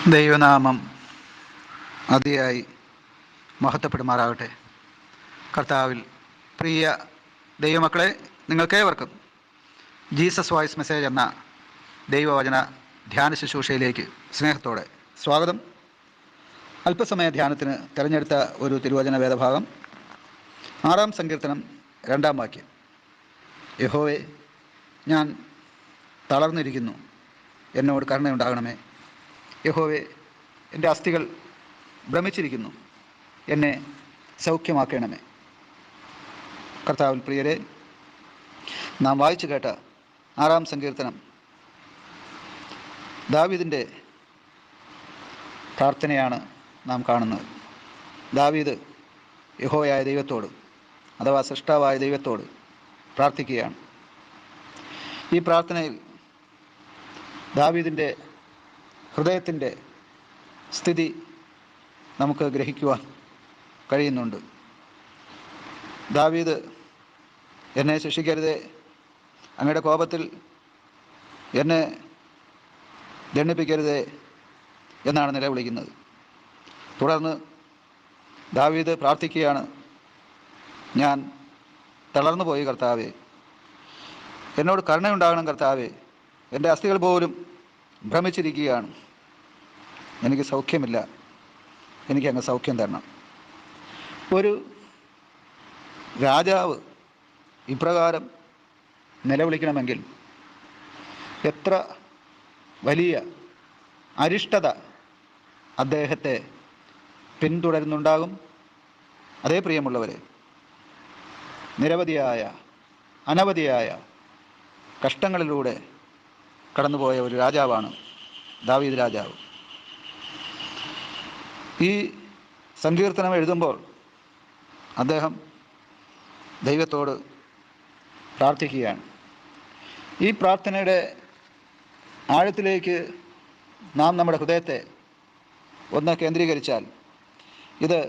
ദൈവനാമം അതിയായി മഹത്വപ്പെടുമാറാകട്ടെ. കർത്താവിൽ പ്രിയ ദൈവമക്കളെ, നിങ്ങൾക്കേവർക്കും ജീസസ് വോയിസ് മെസ്സേജ് എന്ന ദൈവവചന ധ്യാന ശുശ്രൂഷയിലേക്ക് സ്നേഹത്തോടെ സ്വാഗതം. അല്പസമയ ധ്യാനത്തിന് തിരഞ്ഞെടുത്ത ഒരു തിരുവചന വേദഭാഗം 6-ാം സങ്കീർത്തനം 2-ാം വാക്യം. യഹോവേ, ഞാൻ തളർന്നിരിക്കുന്നു, എന്നോട് കരുണയുണ്ടാകണമേ. യഹോവേ, എൻ്റെ അസ്ഥികൾ ഭ്രമിച്ചിരിക്കുന്നു, എന്നെ സൗഖ്യമാക്കണമേ. കർത്താവിൽ പ്രിയരെ, നാം വായിച്ചു കേട്ട 6-ാം സങ്കീർത്തനം ദാവീദിൻ്റെ പ്രാർത്ഥനയാണ് നാം കാണുന്നത്. ദാവീദ് യഹോവയായ ദൈവത്തോട്, അഥവാ സൃഷ്ടാവായ ദൈവത്തോട് പ്രാർത്ഥിക്കുകയാണ്. ഈ പ്രാർത്ഥനയിൽ ദാവീദിൻ്റെ ഹൃദയത്തിൻ്റെ സ്ഥിതി നമുക്ക് ഗ്രഹിക്കുവാൻ കഴിയുന്നുണ്ട്. ദാവീദ്, എന്നെ ശിക്ഷിക്കരുതേ, അങ്ങയുടെ കോപത്തിൽ എന്നെ ദണ്ഡിപ്പിക്കരുതേ എന്നാണ് നിലവിളിക്കുന്നത്. തുടർന്ന് ദാവീദ് പ്രാർത്ഥിക്കുകയാണ്, ഞാൻ തളർന്നു പോയി കർത്താവേ, എന്നോട് കരുണയുണ്ടാകണം കർത്താവേ, എൻ്റെ അസ്ഥികൾ പോലും ഭ്രമിച്ചിരിക്കുകയാണ്, എനിക്ക് സൗഖ്യമില്ല, എനിക്ക് അങ്ങ് സൗഖ്യം തരണം. ഒരു രാജാവ് ഇപ്രകാരം നിലവിളിക്കണമെങ്കിൽ എത്ര വലിയ അരിഷ്ടത അദ്ദേഹത്തെ പിന്തുടരുന്നുണ്ടാകും. അതേ പ്രിയമുള്ളവരെ, അനവധിയായ കഷ്ടങ്ങളിലൂടെ കടന്നുപോയ ഒരു രാജാവാണ് ദാവീദ് രാജാവ്. ഈ സങ്കീർത്തനം എഴുതുമ്പോൾ അദ്ദേഹം ദൈവത്തോട് പ്രാർത്ഥിക്കുകയാണ്. ഈ പ്രാർത്ഥനയുടെ ആഴത്തിലേക്ക് നാം നമ്മുടെ ഹൃദയത്തെ ഒന്ന് കേന്ദ്രീകരിച്ചാൽ ഇത്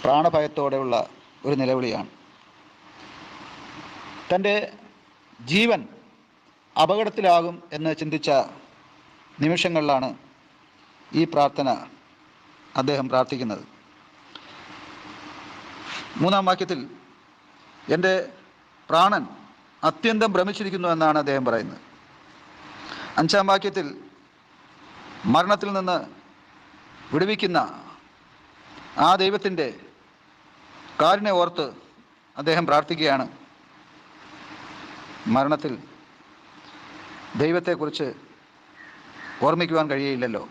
പ്രാണഭയത്തോടെയുള്ള ഒരു നിലവിളിയാണ്. തൻ്റെ ജീവൻ അപകടത്തിലാകും എന്ന് ചിന്തിച്ച നിമിഷങ്ങളിലാണ് ഈ പ്രാർത്ഥന അദ്ദേഹം പ്രാർത്ഥിക്കുന്നത്. 3-ാം വാക്യത്തിൽ എൻ്റെ പ്രാണൻ അത്യന്തം ഭ്രമിച്ചിരിക്കുന്നു എന്നാണ് അദ്ദേഹം പറയുന്നത്. 5-ാം വാക്യത്തിൽ മരണത്തിൽ നിന്ന് വിടുവിക്കുന്ന ആ ദൈവത്തിൻ്റെ കാരുണ്യം ഓർത്ത് അദ്ദേഹം പ്രാർത്ഥിക്കുകയാണ്. മരണത്തിൽ ദൈവത്തെക്കുറിച്ച് ഓർമ്മിക്കുവാൻ കഴിയില്ലല്ലോ.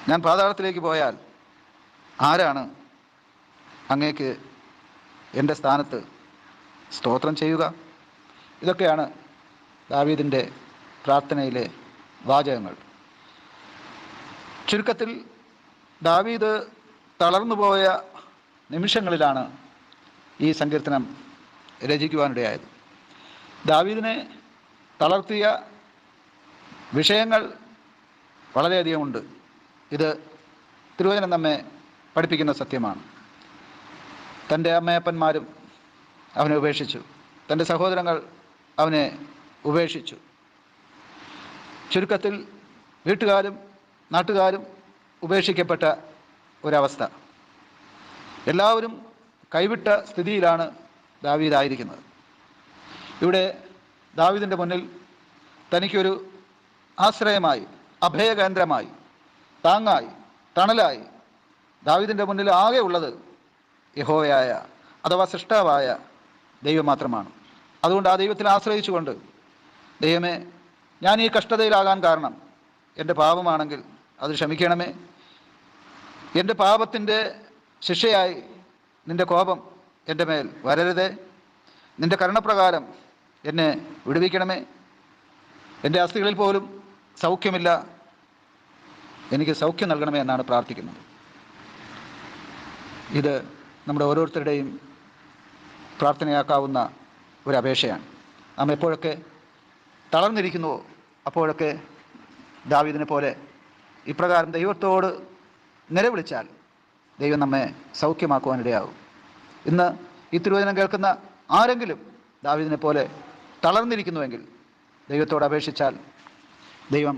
ഞാൻ പാതാളത്തിലേക്ക് പോയാൽ ആരാണ് അങ്ങേക്ക് എൻ്റെ സ്ഥാനത്ത് സ്തോത്രം ചെയ്യുക? ഇതൊക്കെയാണ് ദാവീദിൻ്റെ പ്രാർത്ഥനയിലെ വാചകങ്ങൾ. ചുരുക്കത്തിൽ ദാവീദ് തളർന്നുപോയ നിമിഷങ്ങളിലാണ് ഈ സങ്കീർത്തനം രചിക്കുവാനിടയായത്. ദാവീദിനെ തളർത്തിയ വിഷയങ്ങൾ വളരെയധികമുണ്ട്. ഇത് തിരുവചനം നമ്മെ പഠിപ്പിക്കുന്ന സത്യമാണ്. തൻ്റെ അമ്മയപ്പന്മാരും അവനെ ഉപേക്ഷിച്ചു, തൻ്റെ സഹോദരങ്ങൾ അവനെ ഉപേക്ഷിച്ചു. ചുരുക്കത്തിൽ വീട്ടുകാരും നാട്ടുകാരും ഉപേക്ഷിക്കപ്പെട്ട ഒരവസ്ഥ. എല്ലാവരും കൈവിട്ട സ്ഥിതിയിലാണ് ദാവീദായിരിക്കുന്നത്. ഇവിടെ ദാവീദിൻ്റെ മുന്നിൽ തനിക്കൊരു ആശ്രയമായി, അഭയകേന്ദ്രമായി, താങ്ങായി, തണലായി ദാവീദിൻ്റെ മുന്നിൽ ആകെ ഉള്ളത് യഹോവയായ, അഥവാ സൃഷ്ടാവായ ദൈവം മാത്രമാണ്. അതുകൊണ്ട് ആ ദൈവത്തിൽ ആശ്രയിച്ചുകൊണ്ട്, ദൈവമേ, ഞാൻ ഈ കഷ്ടതയിലാകാൻ കാരണം എൻ്റെ പാപമാണെങ്കിൽ അത് ക്ഷമിക്കണമേ, എൻ്റെ പാപത്തിൻ്റെ ശിക്ഷയായി നിൻ്റെ കോപം എൻ്റെ മേൽ വരരുതേ, നിൻ്റെ കരുണപ്രകാരം എന്നെ വിടുവിക്കണമേ, എൻ്റെ അസ്ഥികളിൽ പോലും സൗഖ്യമില്ല, എനിക്ക് സൗഖ്യം നൽകണമേ എന്നാണ് പ്രാർത്ഥിക്കുന്നത്. ഇത് നമ്മുടെ ഓരോരുത്തരുടെയും പ്രാർത്ഥനയാക്കാവുന്ന ഒരു അപേക്ഷയാണ്. നാം എപ്പോഴൊക്കെ തളർന്നിരിക്കുന്നുവോ അപ്പോഴൊക്കെ ദാവീദിനെ പോലെ ഇപ്രകാരം ദൈവത്തോട് നിലവിളിച്ചാൽ ദൈവം നമ്മെ സൗഖ്യമാക്കുവാനിടയാകും. ഇന്ന് ഈ തിരുവചനം കേൾക്കുന്ന ആരെങ്കിലും ദാവീദിനെ പോലെ തളർന്നിരിക്കുന്നുവെങ്കിൽ ദൈവത്തോട് അപേക്ഷിച്ചാൽ ദൈവം